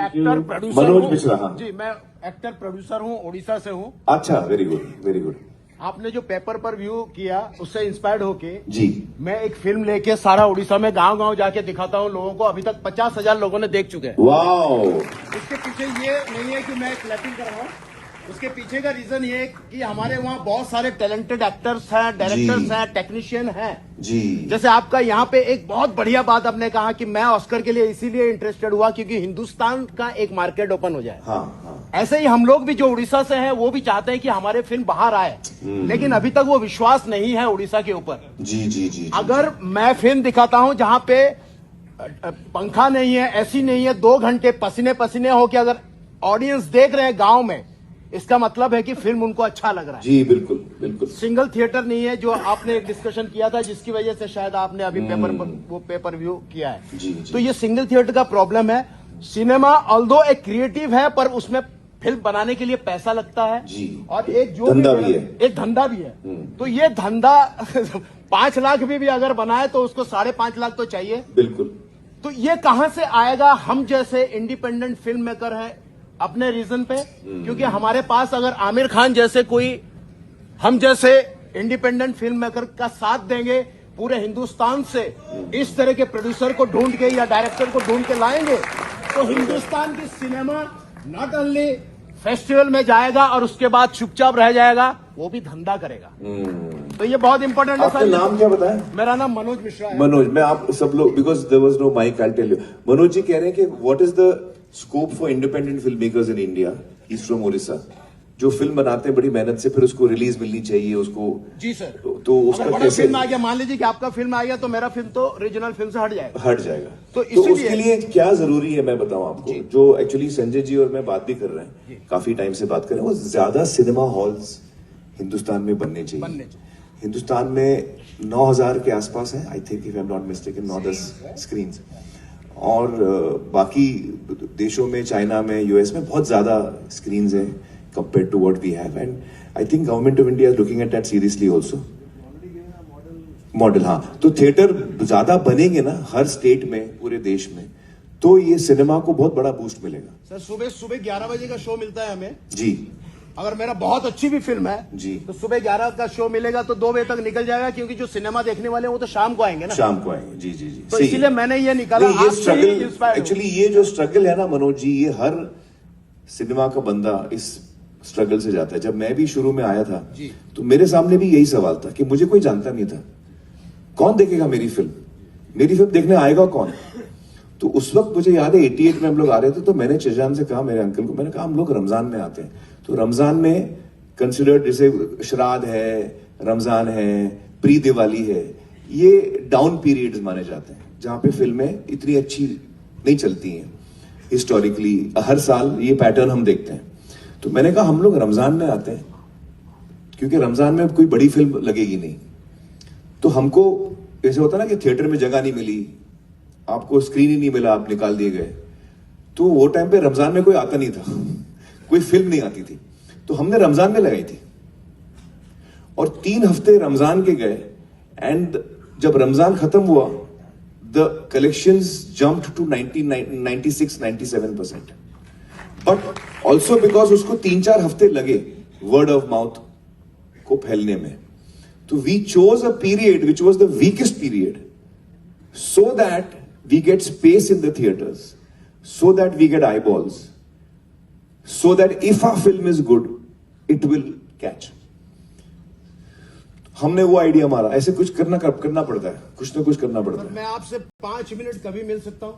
Actor producer Manoj Mishra. हाँ जी, मैं actor producer हूँ, उड़ीसा से हूँ। अच्छा, वेरी गुड वेरी गुड। आपने जो पेपर पर व्यू किया उससे इंस्पायर्ड होके जी मैं एक फिल्म लेके सारा उड़ीसा में गांव गांव जाके दिखाता हूँ लोगों को। अभी तक 50,000 लोगों ने देख चुके हैं। वाओ। इसके पीछे ये नहीं है कि मैं क्लैपिंग कर रहा हूँ, उसके पीछे का रीजन ये है कि हमारे वहाँ बहुत सारे टैलेंटेड एक्टर्स हैं, डायरेक्टर्स हैं, टेक्नीशियन हैं जी। जैसे आपका यहाँ पे एक बहुत बढ़िया बात आपने कहा कि मैं ऑस्कर के लिए इसीलिए इंटरेस्टेड हुआ क्योंकि हिंदुस्तान का एक मार्केट ओपन हो जाए। हाँ हाँ। ऐसे ही हम लोग भी जो उड़ीसा से हैं वो भी चाहते हैं कि हमारे फिल्म बाहर आए, लेकिन अभी तक वो विश्वास नहीं है उड़ीसा के ऊपर। जी जी जी। अगर मैं फिल्म दिखाता हूं जहां पे पंखा नहीं है, एसी नहीं है, 2 घंटे पसीने पसीने हो के अगर ऑडियंस देख रहे हैं गांव में, इसका मतलब है कि फिल्म उनको अच्छा लग रहा है। जी बिल्कुल बिल्कुल। सिंगल थिएटर नहीं है जो आपने एक डिस्कशन किया था जिसकी वजह से शायद आपने अभी पेपर व्यू किया है। जी, जी। तो ये सिंगल थिएटर का प्रॉब्लम है। सिनेमा ऑल्दो एक क्रिएटिव है पर उसमें फिल्म बनाने के लिए पैसा लगता है जी। और एक जो धंधा भी है, एक धंधा भी है। तो ये धंधा 5 लाख भी अगर बनाए तो उसको 5.5 लाख तो चाहिए। बिल्कुल। तो ये कहां से आएगा? हम जैसे इंडिपेंडेंट फिल्म मेकर है अपने रीजन पे, क्योंकि हमारे पास अगर आमिर खान जैसे कोई हम जैसे इंडिपेंडेंट फिल्म मेकर का साथ देंगे, पूरे हिंदुस्तान से इस तरह के प्रोड्यूसर को ढूंढ के या डायरेक्टर को ढूंढ के लाएंगे तो हिंदुस्तान की सिनेमा नॉट ओनली फेस्टिवल में जाएगा और उसके बाद चुपचाप रह जाएगा, वो भी धंधा करेगा। तो ये बहुत इंपॉर्टेंट है। आपका नाम क्या बताया? मेरा नाम मनोज मिश्रा है। मनोज, मैं आप सब लोग, because there was no mike, I tell you. Manoj ji कह रहे हैं कि what is the scope for independent film makers in India? Is from Odisha, जो फिल्म बनाते हैं बड़ी मेहनत से, फिर उसको रिलीज मिलनी चाहिए उसको। जी सर। तो उसका बड़ा कैसे फिल्म आ गया, मान लीजिए कि आपका फिल्म आ गया तो मेरा फिल्म तो रीजनल फिल्म से हट जाएगा। हट जाएगा। तो उसके लिए क्या जरूरी है मैं बताऊं आपको, जो एक्चुअली संजय जी और मैं बात भी कर रहे हैं, काफी टाइम से बात कर रहे हैं, वो ज्यादा सिनेमा हॉल्स हिंदुस्तान में बनने चाहिए। हिंदुस्तान में 9,000 के आसपास है, I think, if I am not mistaken, 9-10 screen. और बाकी देशों में, चाइना में, यूएस में बहुत ज्यादा स्क्रीन है compared to what we have, and I think government of India is looking at that seriously also. Model, हाँ। तो थिएटर ज्यादा बनेंगे ना हर स्टेट में, पूरे देश में, तो ये सिनेमा को बहुत बड़ा बूस्ट मिलेगा। सर सुबह 11 बजे का शो मिलता है हमें जी। अगर मेरा बहुत अच्छी भी फिल्म है जी, तो सुबह 11 का शो मिलेगा तो 2 बजे तक निकल जाएगा, क्योंकि जो सिनेमा देखने वाले हैं वो तो शाम को आएंगे ना। शाम को आएंगे। जी जी जी। तो इसीलिए मैंने ये निकाला। ये स्ट्रगल, इंस्पायर एक्चुअली ये जो स्ट्रगल है ना मनोज जी, ये हर सिनेमा का बंदा इस स्ट्रगल से जाता है। जब मैं भी शुरू में आया था तो मेरे सामने भी यही सवाल था कि मुझे कोई जानता नहीं था, कौन देखेगा मेरी फिल्म, मेरी फिल्म देखने आएगा कौन? तो उस वक्त मुझे याद है 88 में हम लोग आ रहे थे, तो मैंने चिजान से कहा, मेरे अंकल को, मैंने कहा हम लोग रमजान में आते हैं, तो रमजान में कंसिडर्ड, जैसे श्राद्ध है, रमजान है, प्री दिवाली है, ये डाउन पीरियड्स माने जाते हैं जहां पे फिल्में इतनी अच्छी नहीं चलती हैं। हिस्टोरिकली हर साल ये पैटर्न हम देखते हैं। तो मैंने कहा हम लोग रमजान में आते हैं क्योंकि रमजान में कोई बड़ी फिल्म लगेगी नहीं। तो हमको ऐसे होता ना कि थिएटर में जगह नहीं मिली, आपको स्क्रीन ही नहीं मिला, आप निकाल दिए गए। तो वो टाइम पे रमजान में कोई आता नहीं था, कोई फिल्म नहीं आती थी, तो हमने रमजान में लगाई थी और 3 हफ्ते रमजान के गए। एंड जब रमजान खत्म हुआ, the collections jumped to 96-97%, but also because उसको 3-4 हफ्ते लगे वर्ड ऑफ माउथ को फैलने में। तो we chose a period which was the weakest period, so that we get space in the theaters, so that we get eyeballs, so that if our film is good, it will catch. हमने वो idea मारा, ऐसे कुछ करना पड़ता है, कुछ ना कुछ करना पड़ता है। मैं आपसे 5 मिनट कभी मिल सकता हूँ?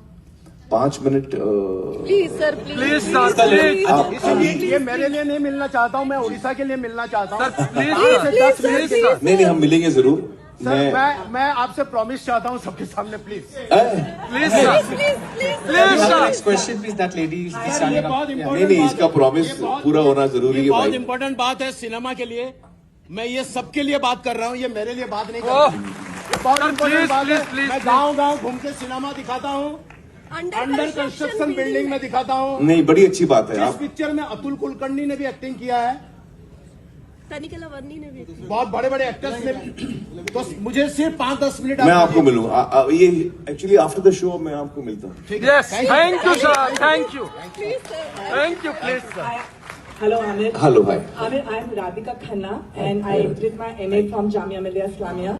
5 मिनट प्लीज सर, प्लीज ये मेरे लिए नहीं मिलना चाहता हूँ, मैं उड़ीसा के लिए मिलना चाहता हूँ। 5 से 10 मिनट के साथ। नहीं, हम मिलेंगे जरूर। सर मैं आपसे प्रॉमिस चाहता हूँ सबके सामने, please please Next question please, that lady is standing up. नहीं, इसका प्रॉमिस पूरा होना जरूरी है। बहुत इंपॉर्टेंट बात है सिनेमा के लिए। मैं ये सबके लिए बात कर रहा हूँ, ये मेरे लिए बात नहीं कर रहा हूँ। ये बहुत इंपॉर्टेंट बात है। मैं गाँव घूम के सिनेमा दिखाता हूँ, अंडर कंस्ट्रक्शन बिल्डिंग में दिखाता हूँ। नहीं, बड़ी अच्छी बात है। इस पिक्चर में अतुल कुलकर्णी ने भी एक्टिंग किया है, तनिकला वर्णी ने भी थी। बहुत बड़े बड़े एक्टर्स ने, तो मुझे सिर्फ 5-10 मिनट मैं आपको मिलूंगा ये एक्चुअली आफ्टर द शो मैं आपको मिलता हूँ Yes, thank you, sir. Thank you. Please, sir. Thank you, please, sir. Hello, Amir. Hello भाई Amir, I am Radhika Khanna and I did my MA from Jamia Millia Islamia.